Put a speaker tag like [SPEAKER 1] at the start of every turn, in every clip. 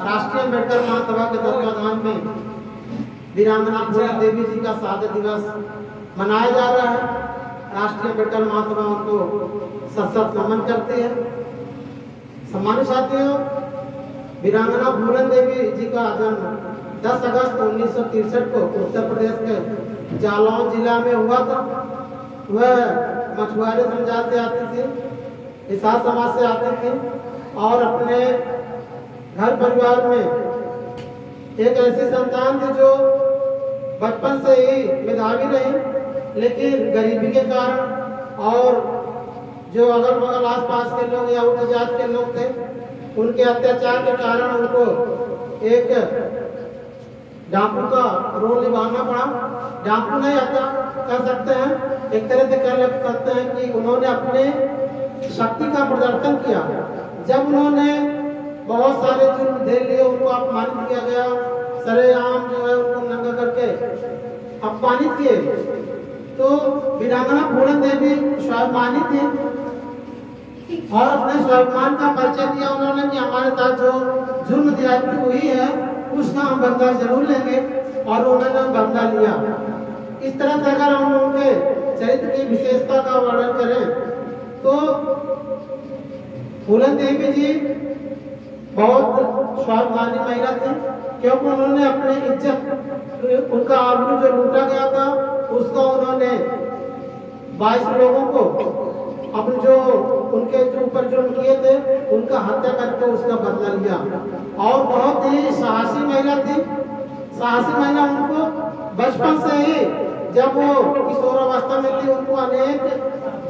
[SPEAKER 1] राष्ट्रीय अम्बेडकर महासभा के तत्वाधान में वीरांगना फूलन देवी जी का शहादत दिवस मनाया जा रहा है। राष्ट्रीय अम्बेडकर महासभा उनको सशक्त नमन करती है। सम्मानित साथियों, वीरांगना फूलन देवी जी का जन्म 10 अगस्त 1963 को उत्तर प्रदेश के जालौन जिला में हुआ था। वह मछुआरे समाज से आती थी, ईसाई समाज से आते थे और अपने घर परिवार में एक ऐसी संतान थी जो बचपन से ही मेधावी रही, लेकिन गरीबी के कारण और जो अगल बगल आस पास के लोग या उच्च जात के लोग थे, उनके अत्याचार के कारण उनको एक डाकू का रोल निभाना पड़ा। डाकू नहीं कर सकते हैं, एक तरह से कह सकते हैं कि उन्होंने अपने शक्ति का प्रदर्शन किया। जब उन्होंने बहुत सारे जुर्म झेल लिए, उनको अपमानित किया गया, सरेआम जो है उनको नंगा करके अपमानित किए, तो वीरांगना फूलन देवी स्वाभिमानी थी और अपने स्वाभिमान का परिचय दिया उन्होंने कि हमारे साथ जो जुर्म ज्यादती हुई है उसका हम बदला जरूर लेंगे, और उन्होंने बदला लिया। इस तरह से अगर हम उनके चरित्र की विशेषता का वर्णन करें तो फूलन देवी जी बहुत स्वाभिमानी महिला थी, क्योंकि उन्होंने अपनी इज्जत, उनका आबरू जो लूटा गया था उसको उन्होंने 22 लोगों को अपन जो उनके ऊपर जो किए थे उनका हत्या करके उसका बदला लिया। और बहुत ही साहसी महिला थी। साहसी महिला उनको बचपन से ही, जब वो किशोरावस्था में थी, उनको अनेक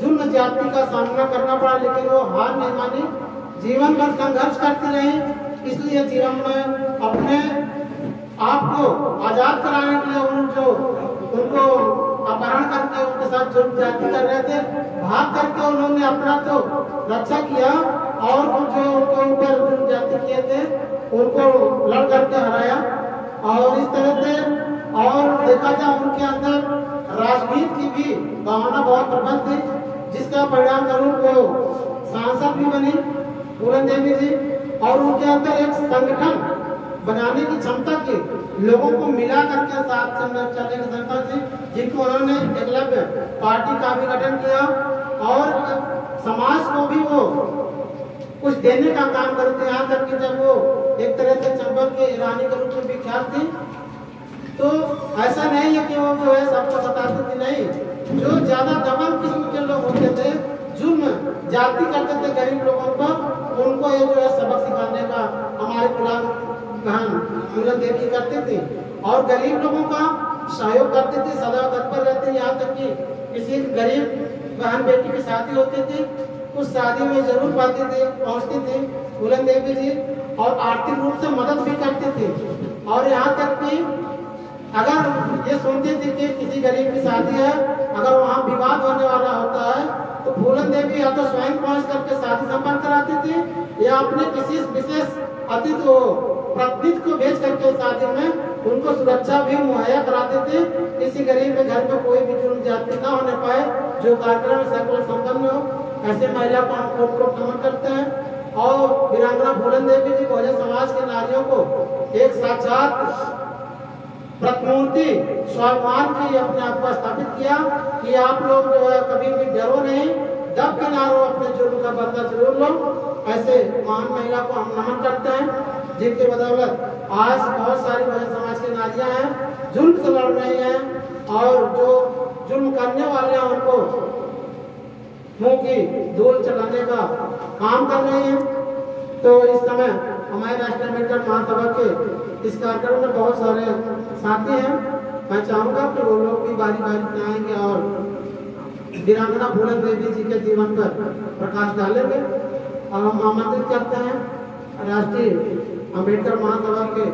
[SPEAKER 1] जुर्म ज्यादती का सामना करना पड़ा, लेकिन वो हार नहीं मानी, जीवन भर संघर्ष करती रही। इसलिए जीवन में अपने आप को आजाद कराने के लिए उनको अपहरण करके उनके साथ जुर्म ज्यादती कर रहे थे, भाग करके उन्होंने अपना तो रक्षा किया और जो उनके ऊपर जुर्म ज्यादती किए थे उनको लड़ करके हराया। और इस तरह से और देखा जाए उनके अंदर राजनीति की भी भावना बहुत प्रबल थी, जिसका परिणाम स्वरूप वो सांसद भी बनी फूलन देवी जी। और उनके अंदर एक संगठन बनाने की क्षमता थी, लोगों को मिला करके साथ चलने की क्षमता थी, जिनको उन्होंने एकलव्य पार्टी का भी गठन किया और समाज को भी वो कुछ देने का काम करते। यहाँ तक कि जब वो एक तरह से चंबल के ईरानी के रूप में विख्यात थी, तो ऐसा नहीं है कि वो जो है सबको बताते थे, नहीं, जो ज्यादा दबंग किस्म के लोग होते थे, जुर्म जाति करते थे गरीब लोगों पर, उनको ये जो है सबक सिखाने का हमारे गुलाम बहन फूलन देवी करते थे और गरीब लोगों का सहयोग करते थे, सदा तत्पर रहते। यहाँ तक कि किसी गरीब बहन बेटी की शादी होती थी, उस शादी में जरूर पहुँचती थी फूलन देवी जी, और आर्थिक रूप से मदद भी करती थी। और यहाँ तक कि अगर ये सुनती थी कि किसी गरीब की शादी है, अगर वहाँ विवाद होने वाला होता है, तो फूलन देवी या तो स्वयं पहुँच करके शादी संपन्न कराती थी या अपने किसी विशेष अतिथि को प्रतिनिधि को भेज करके शादी में उनको सुरक्षा भी मुहैया कराते थे। किसी गरीब के घर में कोई भी जुर्म ज्यादती न होने पाए, जो कार्यक्रम सफल संपन्न हो, ऐसे महिला को हम कोट नमन करते हैं। और वीरांगना फूलन देवी जी बहुजन समाज के नारियों को एक साक्षात प्रतिमूर्ति स्वाभिमान की अपने आप को स्थापित किया कि आप लोग जो है कभी भी डरो नहीं, दब के ना रहो, अपने जुर्म का बदला जरूर लो। ऐसे महान महिला को हम नमन करते हैं, जिनके बदौलत आज बहुत सारी बहुजन समाज की नारियां हैं, जुर्म से लड़ रही हैं और जो जुर्म करने वाले हैं उनको मुंह की धूल चढ़ाने का काम कर रही हैं। तो इस समय हमारे राष्ट्रीय अम्बेडकर महासभा के इस कार्यक्रम में बहुत सारे साथी हैं। मैं चाहूँगा कि वो लोग भी बारी बारी से आएंगे और वीरांगना फूलन देवी जी के जीवन पर प्रकाश डालेंगे। और हम आमंत्रित करते हैं राष्ट्रीय अम्बेडकर महासभा के